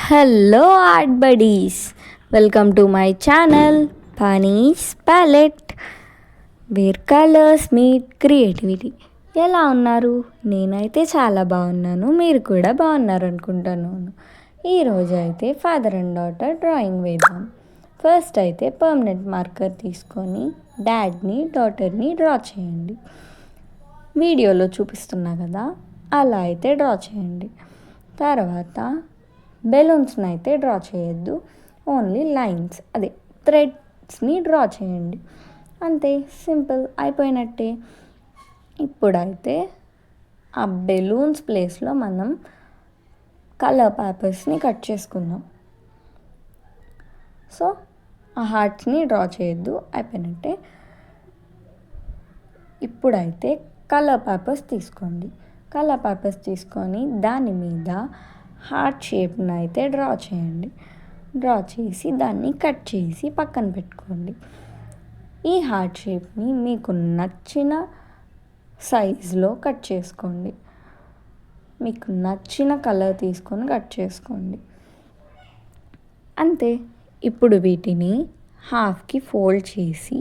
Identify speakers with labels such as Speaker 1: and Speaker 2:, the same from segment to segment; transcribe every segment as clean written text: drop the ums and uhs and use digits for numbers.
Speaker 1: Hello art buddies, welcome to my channel Pani's palette where colours meet creativity. ఎలా ఉన్నారు? నేనైతే చాలా బాగున్నాను, మీరు కూడా బాగున్నారు అనుకుంటున్నాను. ఈరోజు అయితే ఫాదర్ అండ్ డాటర్ డ్రాయింగ్ వేద్దాం. ఫస్ట్ అయితే పర్మనెంట్ మార్కర్ తీసుకొని డాడ్ని డాటర్ని డ్రా చేయండి. వీడియోలో చూపిస్తున్నా కదా, అలా అయితే డ్రా చేయండి. తర్వాత బెలూన్స్ని అయితే డ్రా చేయొద్దు, ఓన్లీ లైన్స్, అదే థ్రెడ్స్ని డ్రా చేయండి. అంతే, సింపుల్, అయిపోయినట్టే. ఇప్పుడైతే ఆ బెలూన్స్ ప్లేస్లో మనం కలర్ పేపర్స్ని కట్ చేసుకుందాం. సో ఆ హార్ట్స్ని డ్రా చేయొద్దు, అయిపోయినట్టే. ఇప్పుడైతే కలర్ పేపర్స్ తీసుకోండి. కలర్ పేపర్స్ తీసుకొని దాని మీద హార్ట్ షేప్ని అయితే డ్రా చేయండి. డ్రా చేసి దాన్ని కట్ చేసి పక్కన పెట్టుకోండి. ఈ హార్ట్ షేప్ని మీకు నచ్చిన సైజులో కట్ చేసుకోండి. మీకు నచ్చిన కలర్ తీసుకొని కట్ చేసుకోండి. అంతే. ఇప్పుడు వీటిని హాఫ్కి ఫోల్డ్ చేసి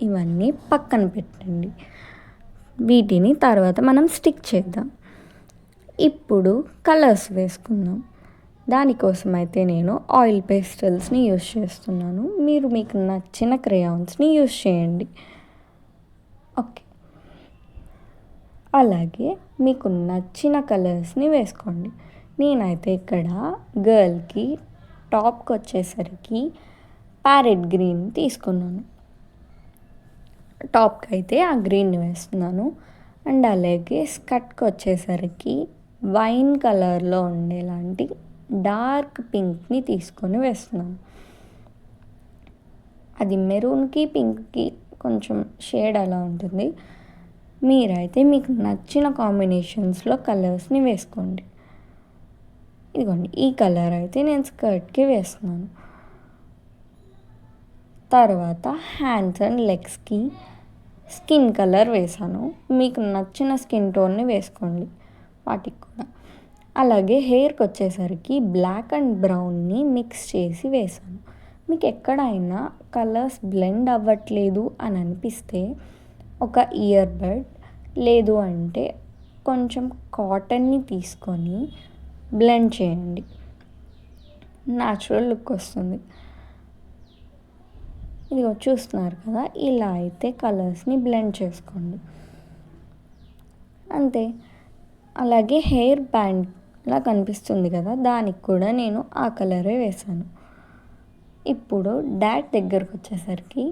Speaker 1: ఇవన్నీ పక్కన పెట్టండి. వీటిని తర్వాత మనం స్టిక్ చేద్దాం. ఇప్పుడు కలర్స్ వేసుకుందాం. దానికోసం అయితే నేను ఆయిల్ పేస్టల్స్ని యూస్ చేస్తున్నాను. మీరు మీకు నచ్చిన క్రేయాన్స్ని యూస్ చేయండి. ఓకే, అలాగే మీకు నచ్చిన కలర్స్ని వేసుకోండి. నేనైతే ఇక్కడ గర్ల్కి టాప్కి వచ్చేసరికి ప్యారెట్ గ్రీన్ తీసుకున్నాను. టాప్కి అయితే ఆ గ్రీన్ వేస్తున్నాను. అండ్ అలాగే స్కర్ట్కి వచ్చేసరికి వైన్ కలర్లో ఉండేలాంటి డార్క్ పింక్ని తీసుకొని వేస్తున్నాను. అది మెరూన్కి పింక్కి కొంచెం షేడ్ అలా ఉంటుంది. మీరైతే మీకు నచ్చిన కాంబినేషన్స్లో కలర్స్ని వేసుకోండి. ఇదిగోండి, ఈ కలర్ అయితే నేను స్కర్ట్కి వేస్తున్నాను. తర్వాత హ్యాండ్స్ అండ్ లెగ్స్కి స్కిన్ కలర్ వేసాను. మీకు నచ్చిన స్కిన్ టోన్ని వేసుకోండి వాటికి కూడా. అలాగే హెయిర్కి వచ్చేసరికి బ్లాక్ అండ్ బ్రౌన్ని మిక్స్ చేసి వేసాను. మీకు ఎక్కడైనా కలర్స్ బ్లెండ్ అవ్వట్లేదు అని అనిపిస్తే ఒక ఇయర్ బడ్ లేదు అంటే కొంచెం కాటన్ని తీసుకొని బ్లెండ్ చేయండి. న్యాచురల్ లుక్ వస్తుంది. ఇదిగో చూస్తున్నారు కదా, ఇలా అయితే కలర్స్ని బ్లెండ్ చేసుకోండి. అంతే. అలాగే హెయిర్ బ్యాండ్లా కనిపిస్తుంది కదా, దానికి కూడా నేను ఆ కలరే వేసాను. ఇప్పుడు డాడ్ దగ్గరకు వచ్చేసరికి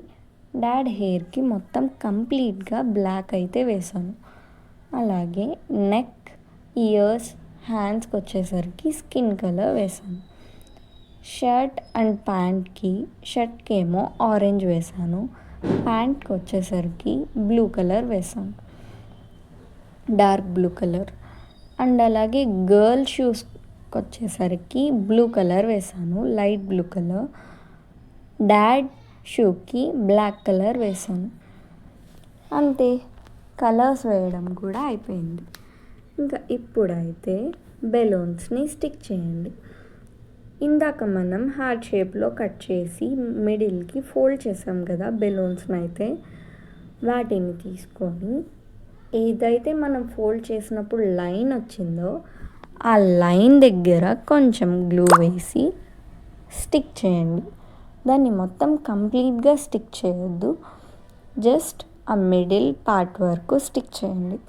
Speaker 1: డాడ్ హెయిర్కి మొత్తం కంప్లీట్గా బ్లాక్ అయితే వేసాను. అలాగే నెక్, ఇయర్స్, హ్యాండ్స్కి వచ్చేసరికి స్కిన్ కలర్ వేసాను. షర్ట్ అండ్ ప్యాంట్కి, షర్ట్కి ఏమో ఆరెంజ్ వేసాను, ప్యాంట్కి వచ్చేసరికి బ్లూ కలర్ వేసాను, డార్క్ బ్లూ కలర్. అండ్ అలాగే గర్ల్ షూస్కి వచ్చేసరికి బ్లూ కలర్ వేసాను, లైట్ బ్లూ కలర్. డాడ్ షూకి బ్లాక్ కలర్ వేసాను. అంతే, కలర్స్ వేయడం కూడా అయిపోయింది. ఇంకా ఇప్పుడైతే బెలూన్స్ని స్టిక్ చేయండి. ఇందాక మనం హార్ట్ షేప్లో కట్ చేసి మిడిల్కి ఫోల్డ్ చేసాం కదా బెలూన్స్ని, అయితే వాటిని తీసుకొని ఏదైతే మనం ఫోల్డ్ చేసినప్పుడు లైన్ వచ్చిందో ఆ లైన్ దగ్గర కొంచెం గ్లూ వేసి స్టిక్ చేయండి. దాన్ని మొత్తం కంప్లీట్గా స్టిక్ చేయొద్దు, జస్ట్ ఆ మిడిల్ పార్ట్ వరకు స్టిక్ చేయండి.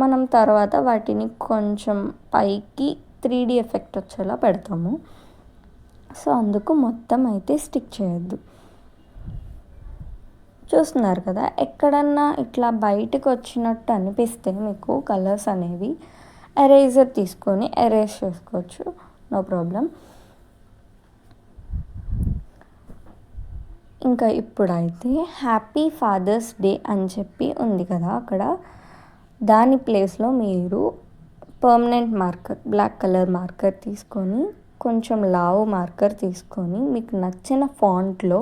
Speaker 1: మనం తర్వాత వాటిని కొంచెం పైకి 3D ఎఫెక్ట్ వచ్చేలా పెడతాము. సో అందుకు మొత్తం అయితే స్టిక్ చేయొద్దు. చూస్తున్నారు కదా, ఎక్కడన్నా ఇట్లా బయటకు వచ్చినట్టు అనిపిస్తే మీకు కలర్స్ అనేవి ఎరేజర్ తీసుకొని ఎరేజ్ చేసుకోవచ్చు, నో ప్రాబ్లం. ఇంకా ఇప్పుడైతే హ్యాపీ ఫాదర్స్ డే అని చెప్పి ఉంది కదా అక్కడ, దాని ప్లేస్లో మీరు permanent marker, black colour marker తీసుకొని కొంచెం లావు మార్కర్ తీసుకొని మీకు నచ్చిన ఫాంట్లో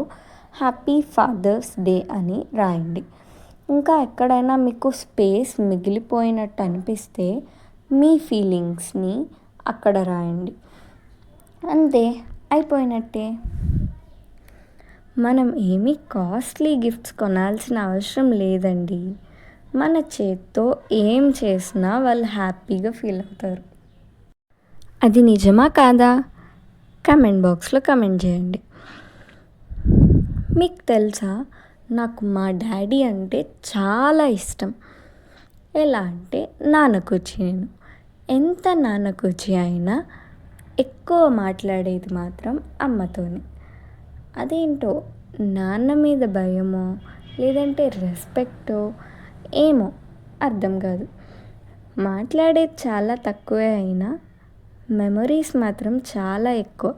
Speaker 1: హ్యాపీ ఫాదర్స్ డే అని రాయండి. ఇంకా ఎక్కడైనా మీకు స్పేస్ మిగిలిపోయినట్టు అనిపిస్తే మీ ఫీలింగ్స్ని అక్కడ రాయండి. అంతే, అయిపోయినట్టే. మనం ఏమీ కాస్ట్లీ గిఫ్ట్స్ కొనాల్సిన అవసరం లేదండి. మన చేత్తో ఏం చేసినా వాళ్ళు హ్యాపీగా ఫీల్ అవుతారు. అది నిజమా కాదా? కమెంట్ బాక్స్లో కమెంట్ చేయండి. మీకు తెలుసా, నాకు మా డాడీ అంటే చాలా ఇష్టం. ఎలా అంటే నాన్నకొచ్చి నేను ఎంత నాన్నకొచ్చి అయినా ఎక్కువ మాట్లాడేది మాత్రం అమ్మతోనే. అదేంటో నాన్న మీద భయమో లేదంటే రెస్పెక్టో ఏమో అర్థం కాదు. మాట్లాడేది చాలా తక్కువే అయినా మెమొరీస్ మాత్రం చాలా ఎక్కువ.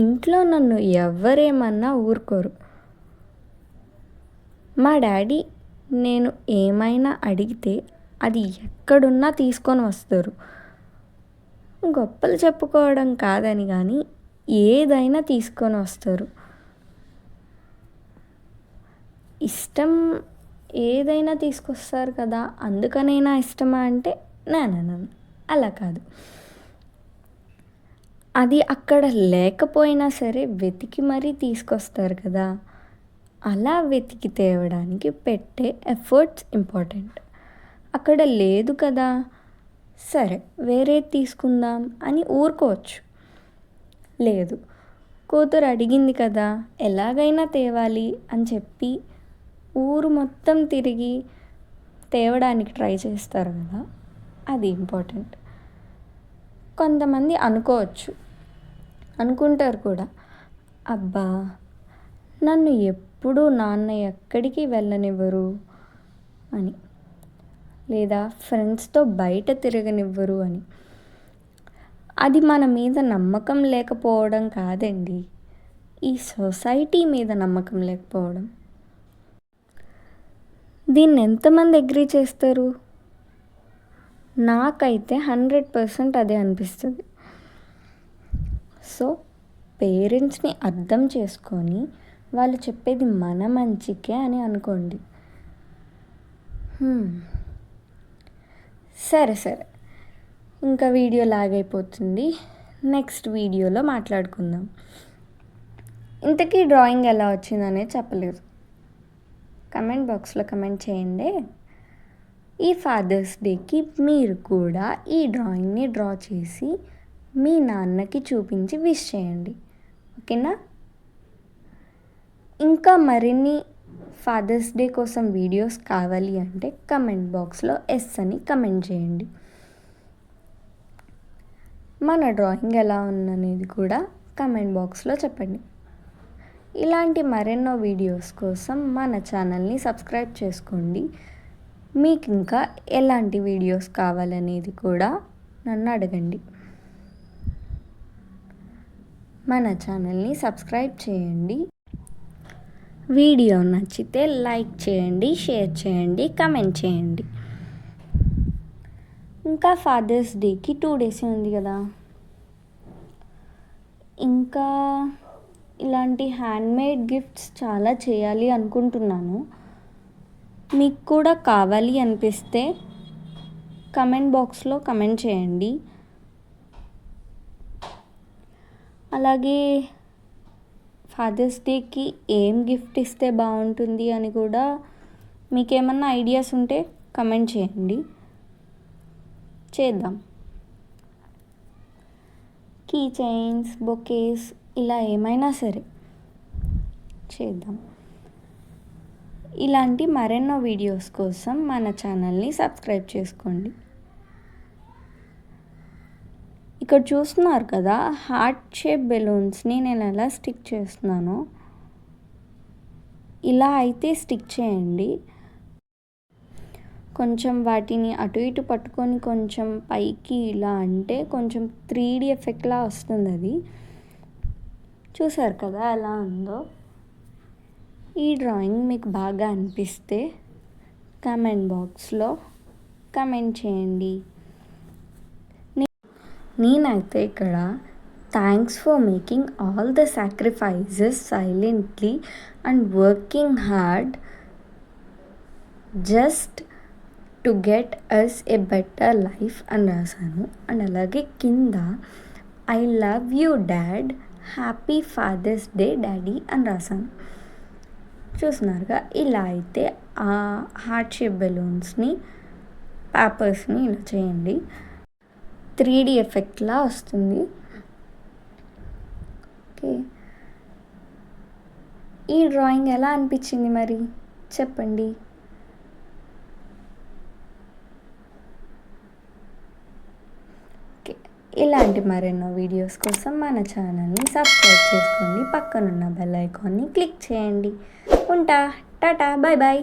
Speaker 1: ఇంట్లో నన్ను ఎవరేమన్నా ఊరుకోరు. మా డాడీ నేను ఏమైనా అడిగితే అది ఎక్కడున్నా తీసుకొని వస్తారు. గొప్పలు చెప్పుకోవడం కాదని కానీ ఏదైనా తీసుకొని వస్తారు. ఇష్టం ఏదైనా తీసుకొస్తారు కదా, అందుకనైనా ఇష్టమా అంటే నాన్న అలా కాదు. అది అక్కడ లేకపోయినా సరే వెతికి మరీ తీసుకొస్తారు కదా, అలా వెతికి తేవడానికి పెట్టే ఎఫర్ట్స్ ఇంపార్టెంట్. అక్కడ లేదు కదా, సరే వేరేది తీసుకుందాం అని ఊరుకోవచ్చు. లేదు, కూతురు అడిగింది కదా ఎలాగైనా తేవాలి అని చెప్పి ఊరు మొత్తం తిరిగి తేవడానికి ట్రై చేస్తారు కదా, అది ఇంపార్టెంట్. కొంతమంది అనుకుంటారు కూడా, అబ్బా నన్ను ఎప్పుడూ నాన్న ఎక్కడికి వెళ్ళనివ్వరు అని, లేదా ఫ్రెండ్స్తో బయట తిరగనివ్వరు అని. అది మన మీద నమ్మకం లేకపోవడం కాదండి, ఈ సొసైటీ మీద నమ్మకం లేకపోవడం. దీన్ని ఎంతమంది అగ్రీ చేస్తారు? నాకైతే 100% అదే అనిపిస్తుంది. సో పేరెంట్స్ని అర్థం చేసుకొని వాళ్ళు చెప్పేది మన మంచికే అని అనుకోండి. సరే ఇంకా వీడియో లాగైపోతుంది, నెక్స్ట్ వీడియోలో మాట్లాడుకుందాం. ఇంతకీ డ్రాయింగ్ ఎలా వచ్చిందనేది చెప్పలేదు. కమెంట్ బాక్స్లో కమెంట్ చేయండి. ఈ ఫాదర్స్ డేకి మీరు కూడా ఈ డ్రాయింగ్ని డ్రా చేసి మీ నాన్నకి చూపించి విష్ చేయండి, ఓకేనా? ఇంకా మరిన్ని ఫాదర్స్ డే కోసం వీడియోస్ కావాలి అంటే కమెంట్ బాక్స్లో ఎస్ అని కమెంట్ చేయండి. మన డ్రాయింగ్ ఎలా ఉందనేది కూడా కమెంట్ బాక్స్లో చెప్పండి. ఇలాంటి మరెన్నో వీడియోస్ కోసం మన ఛానల్ని సబ్స్క్రైబ్ చేసుకోండి. మీకు ఇంకా ఎలాంటి వీడియోస్ కావాలనేది కూడా నన్ను అడగండి. మన ఛానల్ని సబ్స్క్రైబ్ చేయండి. వీడియో నచ్చితే లైక్ చేయండి, షేర్ చేయండి, కమెంట్ చేయండి. ఇంకా ఫాదర్స్ డేకి 2 days ఉంది కదా, ఇంకా ఇలాంటి హ్యాండ్మేడ్ గిఫ్ట్స్ చాలా చేయాలి అనుకుంటున్నాను. మీకు కూడా కావాలి అనిపిస్తే కమెంట్ బాక్స్లో కమెంట్ చేయండి. అలాగే ఫాదర్స్ డేకి ఏం గిఫ్ట్ ఇస్తే బాగుంటుంది అని కూడా మీకేమన్నా ఐడియాస్ ఉంటే కమెంట్ చేయండి, చేద్దాం. కీ చైన్స్, బొకేస్ ఇలా ఏమైనా సరే చేద్దాం. ఇలాంటి మరెన్నో వీడియోస్ కోసం మన ఛానల్ని సబ్స్క్రైబ్ చేసుకోండి. ఇక్కడ చూస్తున్నారు కదా, హార్ట్ షేప్ బెలూన్స్ని నేను ఎలా స్టిక్ చేస్తున్నానో ఇలా అయితే స్టిక్ చేయండి. కొంచెం వాటిని అటు ఇటు పట్టుకొని కొంచెం పైకి ఇలా అంటే కొంచెం 3D ఎఫెక్ట్లా వస్తుంది. అది చూసారు కదా ఎలా ఉందో. ఈ డ్రాయింగ్ మీకు బాగా అనిపిస్తే కమెంట్ బాక్స్లో కమెంట్ చేయండి. నేనైతే ఇక్కడ thanks for making all the sacrifices silently and working hard just to get us a better life అని రాశాను. అండ్ అలాగే కింద I love you dad, happy father's day daddy అని రాశాను. చూస్తున్నారుగా, ఇలా అయితే ఆ హార్ట్ షేప్ బెలూన్స్ని, పేపర్స్ని ఇలా చేయండి. 3D ఎఫెక్ట్లా వస్తుంది. ఓకే, ఈ డ్రాయింగ్ ఎలా అనిపించింది మరి చెప్పండి. ఓకే, ఇలాంటి మరెన్నో వీడియోస్ కోసం మన ఛానల్ని సబ్స్క్రైబ్ చేసుకోండి, పక్కనున్న బెల్ ఐకాన్ని క్లిక్ చేయండి. ఉంటా, టాటా, బాయ్ బాయ్.